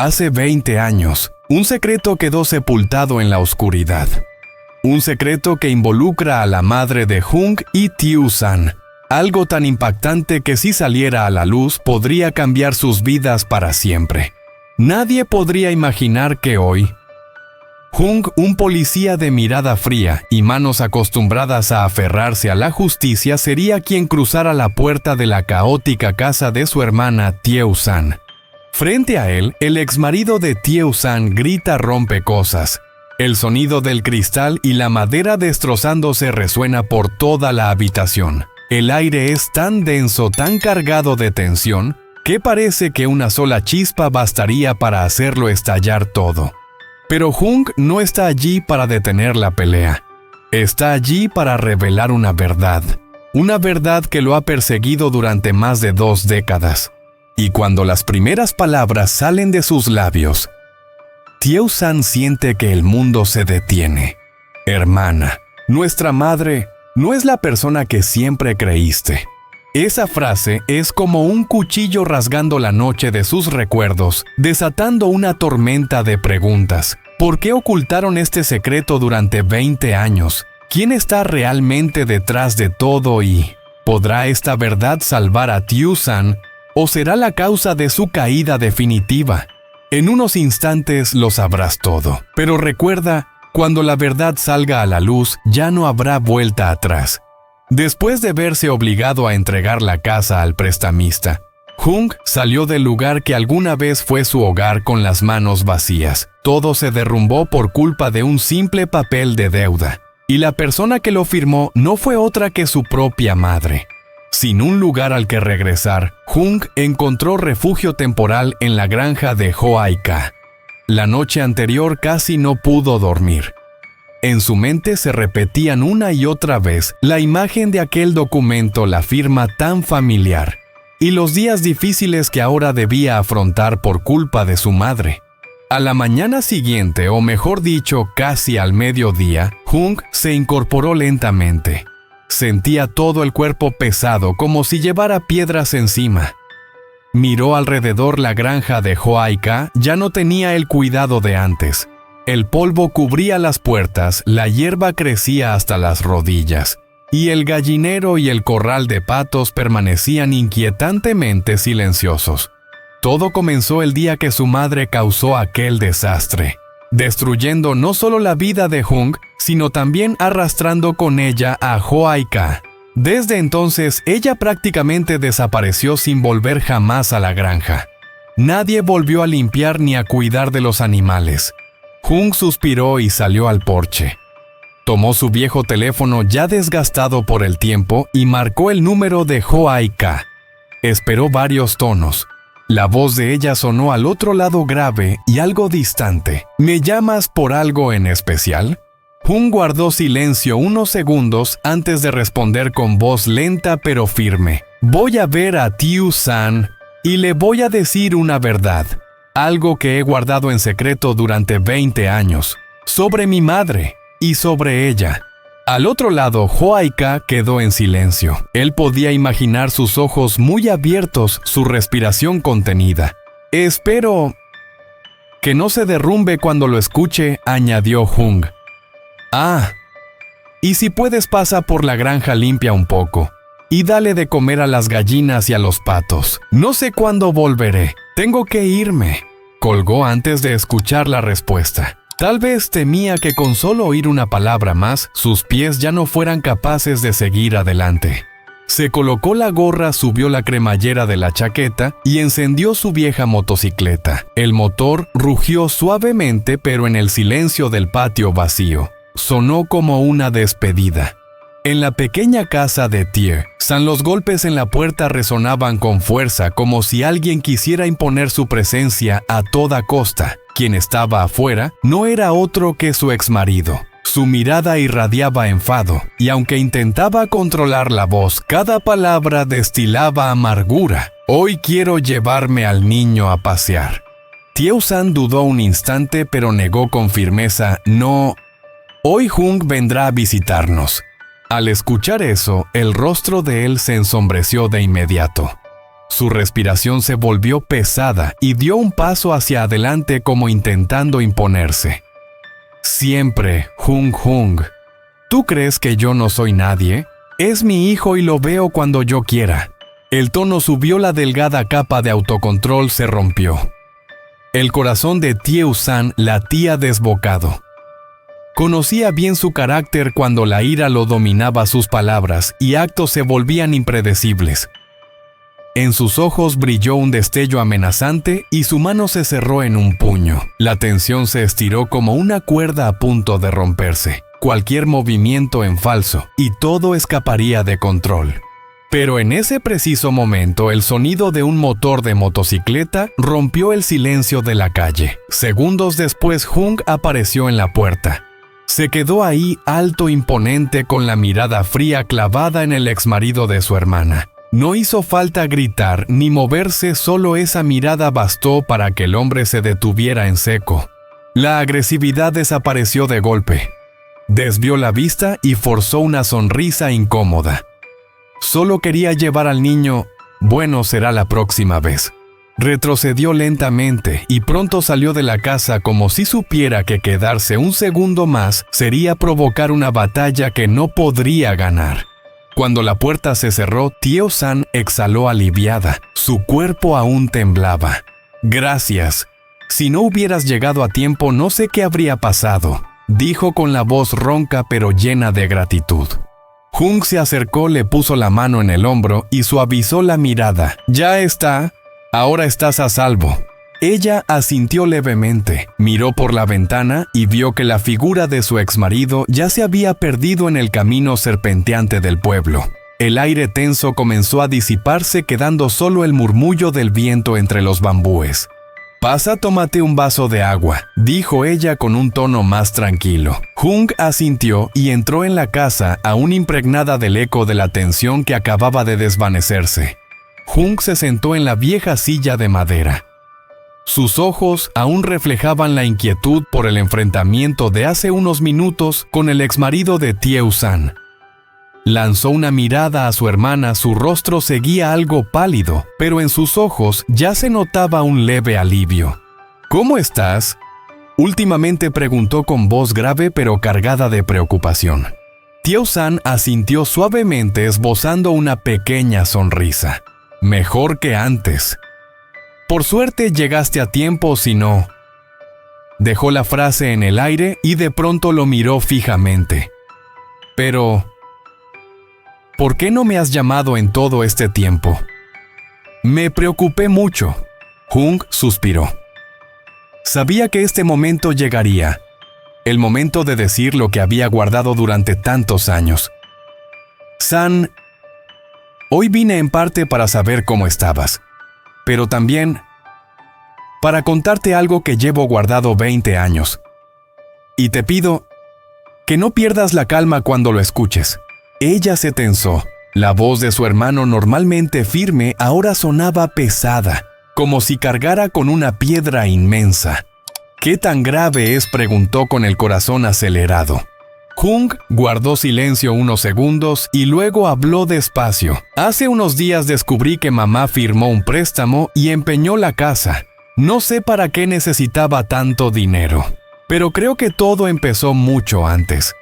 Hace 20 años, un secreto quedó sepultado en la oscuridad. Un secreto que involucra a la madre de Jung y Tyu-san. Algo tan impactante que si saliera a la luz podría cambiar sus vidas para siempre. Nadie podría imaginar que hoy, Jung, un policía de mirada fría y manos acostumbradas a aferrarse a la justicia, sería quien cruzara la puerta de la caótica casa de su hermana Tyu-san. Frente a él, el exmarido de Tyu-san grita rompecosas. El sonido del cristal y la madera destrozándose resuena por toda la habitación. El aire es tan denso, tan cargado de tensión, que parece que una sola chispa bastaría para hacerlo estallar todo. Pero Jung no está allí para detener la pelea. Está allí para revelar una verdad que lo ha perseguido durante más de 2 décadas. Y cuando las primeras palabras salen de sus labios, Tyu-san siente que el mundo se detiene. Hermana, nuestra madre no es la persona que siempre creíste. Esa frase es como un cuchillo rasgando la noche de sus recuerdos, desatando una tormenta de preguntas. ¿Por qué ocultaron este secreto durante 20 años? ¿Quién está realmente detrás de todo y podrá esta verdad salvar a Tyu-san o será la causa de su caída definitiva? En unos instantes lo sabrás todo, pero recuerda, cuando la verdad salga a la luz, ya no habrá vuelta atrás. Después de verse obligado a entregar la casa al prestamista, Jung salió del lugar que alguna vez fue su hogar con las manos vacías. Todo se derrumbó por culpa de un simple papel de deuda, y la persona que lo firmó no fue otra que su propia madre. Sin un lugar al que regresar, Jung encontró refugio temporal en la granja de Hoaika. La noche anterior casi no pudo dormir. En su mente se repetían una y otra vez la imagen de aquel documento, la firma tan familiar, y los días difíciles que ahora debía afrontar por culpa de su madre. A la mañana siguiente, o mejor dicho, casi al mediodía, Jung se incorporó lentamente. Sentía todo el cuerpo pesado, como si llevara piedras encima. Miró alrededor. La granja de Hoaika ya no tenía el cuidado de antes. El polvo cubría las puertas, la hierba crecía hasta las rodillas, y el gallinero y el corral de patos permanecían inquietantemente silenciosos. Todo comenzó el día que su madre causó aquel desastre, destruyendo no solo la vida de Jung, sino también arrastrando con ella a Hoaika. Desde entonces, ella prácticamente desapareció sin volver jamás a la granja. Nadie volvió a limpiar ni a cuidar de los animales. Jung suspiró y salió al porche. Tomó su viejo teléfono ya desgastado por el tiempo y marcó el número de Hoaika. Esperó varios tonos. La voz de ella sonó al otro lado grave y algo distante. ¿Me llamas por algo en especial? Jung guardó silencio unos segundos antes de responder con voz lenta pero firme. Voy a ver a Tyu-san y le voy a decir una verdad. Algo que he guardado en secreto durante 20 años. Sobre mi madre y sobre ella. Al otro lado, Hoaika quedó en silencio. Él podía imaginar sus ojos muy abiertos, su respiración contenida. Espero que no se derrumbe cuando lo escuche, añadió Jung. Ah, y si puedes pasa por la granja, limpia un poco. Y dale de comer a las gallinas y a los patos. No sé cuándo volveré. Tengo que irme. Colgó antes de escuchar la respuesta. Tal vez temía que con solo oír una palabra más, sus pies ya no fueran capaces de seguir adelante. Se colocó la gorra, subió la cremallera de la chaqueta y encendió su vieja motocicleta. El motor rugió suavemente, pero en el silencio del patio vacío. Sonó como una despedida. En la pequeña casa de Tyu-san, los golpes en la puerta resonaban con fuerza, como si alguien quisiera imponer su presencia a toda costa. Quien estaba afuera no era otro que su exmarido. Su mirada irradiaba enfado, y aunque intentaba controlar la voz, cada palabra destilaba amargura. Hoy quiero llevarme al niño a pasear. Tyu-san dudó un instante, pero negó con firmeza, no. Hoy Jung vendrá a visitarnos. Al escuchar eso, el rostro de él se ensombreció de inmediato. Su respiración se volvió pesada y dio un paso hacia adelante como intentando imponerse. Siempre, Hung Hung. ¿Tú crees que yo no soy nadie? Es mi hijo y lo veo cuando yo quiera. El tono subió, la delgada capa de autocontrol se rompió. El corazón de Tieuzan latía desbocado. Conocía bien su carácter cuando la ira lo dominaba, sus palabras y actos se volvían impredecibles. En sus ojos brilló un destello amenazante y su mano se cerró en un puño. La tensión se estiró como una cuerda a punto de romperse. Cualquier movimiento en falso y todo escaparía de control. Pero en ese preciso momento, el sonido de un motor de motocicleta rompió el silencio de la calle. Segundos después, Hung apareció en la puerta. Se quedó ahí, alto, imponente, con la mirada fría clavada en el exmarido de su hermana. No hizo falta gritar ni moverse, solo esa mirada bastó para que el hombre se detuviera en seco. La agresividad desapareció de golpe. Desvió la vista y forzó una sonrisa incómoda. Solo quería llevar al niño. Bueno, será la próxima vez. Retrocedió lentamente y pronto salió de la casa como si supiera que quedarse un segundo más sería provocar una batalla que no podría ganar. Cuando la puerta se cerró, Tieuzan exhaló aliviada. Su cuerpo aún temblaba. Gracias. Si no hubieras llegado a tiempo, no sé qué habría pasado, dijo con la voz ronca pero llena de gratitud. Hung se acercó, le puso la mano en el hombro y suavizó la mirada. Ya está. Ahora estás a salvo. Ella asintió levemente, miró por la ventana y vio que la figura de su exmarido ya se había perdido en el camino serpenteante del pueblo. El aire tenso comenzó a disiparse, quedando solo el murmullo del viento entre los bambúes. «Pasa, tómate un vaso de agua», dijo ella con un tono más tranquilo. Hung asintió y entró en la casa, aún impregnada del eco de la tensión que acababa de desvanecerse. Hung se sentó en la vieja silla de madera. Sus ojos aún reflejaban la inquietud por el enfrentamiento de hace unos minutos con el exmarido de Tieuzan. Lanzó una mirada a su hermana, su rostro seguía algo pálido, pero en sus ojos ya se notaba un leve alivio. «¿Cómo estás?», últimamente preguntó con voz grave pero cargada de preocupación. Tieuzan asintió suavemente, esbozando una pequeña sonrisa. «Mejor que antes. Por suerte llegaste a tiempo, si no». Dejó la frase en el aire y de pronto lo miró fijamente. «Pero, ¿por qué no me has llamado en todo este tiempo?». «Me preocupé mucho», Hung suspiró. Sabía que este momento llegaría, el momento de decir lo que había guardado durante tantos años. «San, hoy vine en parte para saber cómo estabas, pero también para contarte algo que llevo guardado 20 años. Y te pido que no pierdas la calma cuando lo escuches». Ella se tensó. La voz de su hermano, normalmente firme, ahora sonaba pesada, como si cargara con una piedra inmensa. «¿Qué tan grave es?», preguntó con el corazón acelerado. Hung guardó silencio unos segundos y luego habló despacio. «Hace unos días descubrí que mamá firmó un préstamo y empeñó la casa. No sé para qué necesitaba tanto dinero, pero creo que todo empezó mucho antes».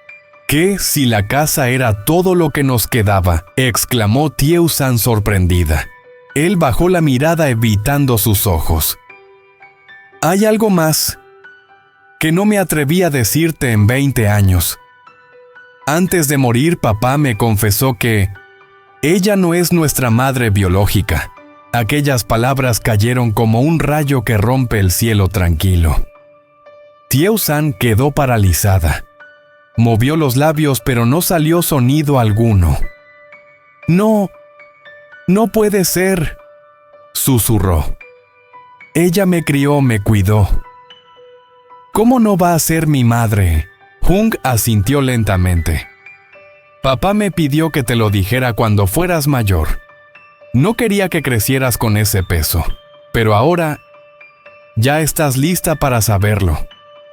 «¿Qué si la casa era todo lo que nos quedaba?», exclamó Tieuzan sorprendida. Él bajó la mirada evitando sus ojos. «Hay algo más que no me atreví a decirte en 20 años. Antes de morir, papá me confesó que ella no es nuestra madre biológica». Aquellas palabras cayeron como un rayo que rompe el cielo tranquilo. Tieuzan quedó paralizada. Movió los labios, pero no salió sonido alguno. «No, no puede ser», susurró. «Ella me crió, me cuidó. ¿Cómo no va a ser mi madre?». Hung asintió lentamente. «Papá me pidió que te lo dijera cuando fueras mayor. No quería que crecieras con ese peso, pero ahora ya estás lista para saberlo».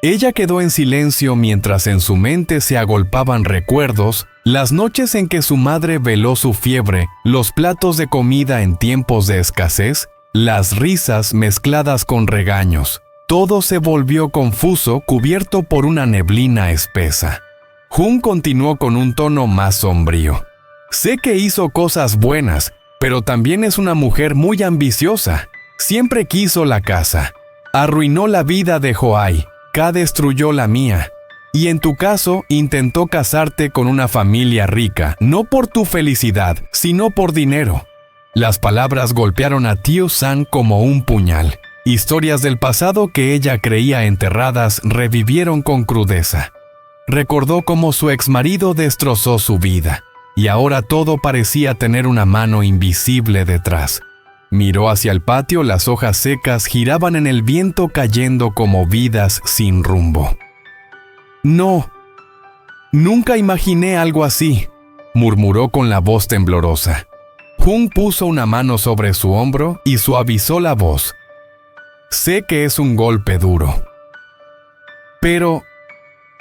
Ella quedó en silencio mientras en su mente se agolpaban recuerdos, las noches en que su madre veló su fiebre, los platos de comida en tiempos de escasez, las risas mezcladas con regaños. Todo se volvió confuso, cubierto por una neblina espesa. Jung continuó con un tono más sombrío. Sé que hizo cosas buenas, pero también es una mujer muy ambiciosa. Siempre quiso la casa. Arruinó la vida de Joai. Ka destruyó la mía. Y en tu caso, intentó casarte con una familia rica, no por tu felicidad, sino por dinero. Las palabras golpearon a Tio-san como un puñal. Historias del pasado que ella creía enterradas revivieron con crudeza. Recordó cómo su exmarido destrozó su vida, y ahora todo parecía tener una mano invisible detrás. Miró hacia el patio, las hojas secas giraban en el viento cayendo como vidas sin rumbo. «No, nunca imaginé algo así», murmuró con la voz temblorosa. Jung puso una mano sobre su hombro y suavizó la voz. «Sé que es un golpe duro. Pero,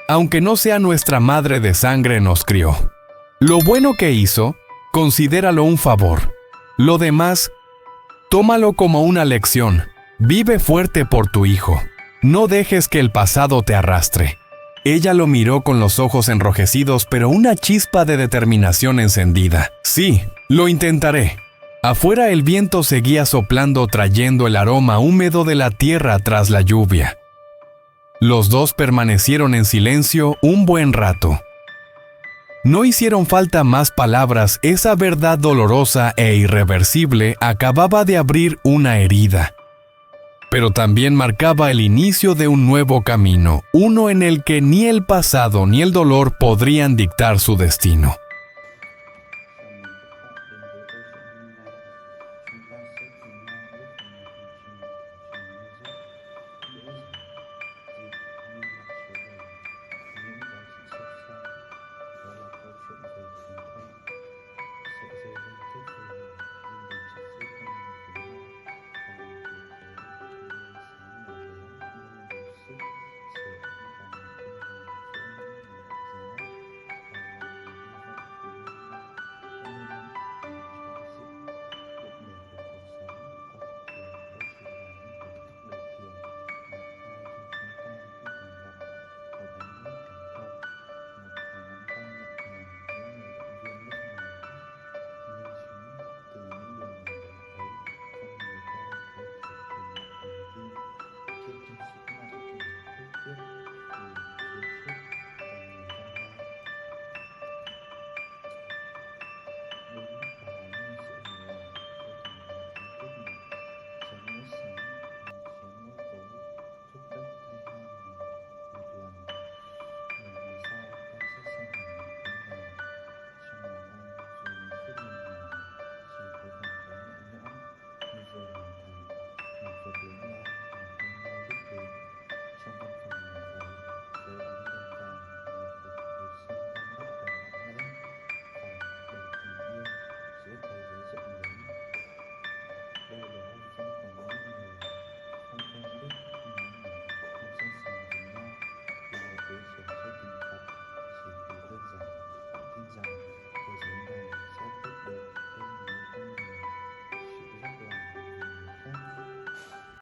aunque no sea nuestra madre de sangre nos crió. Lo bueno que hizo, considéralo un favor. Lo demás, tómalo como una lección. Vive fuerte por tu hijo. No dejes que el pasado te arrastre». Ella lo miró con los ojos enrojecidos, pero una chispa de determinación encendida. «Sí, lo intentaré». Afuera el viento seguía soplando, trayendo el aroma húmedo de la tierra tras la lluvia. Los dos permanecieron en silencio un buen rato. No hicieron falta más palabras, esa verdad dolorosa e irreversible acababa de abrir una herida. Pero también marcaba el inicio de un nuevo camino, uno en el que ni el pasado ni el dolor podrían dictar su destino.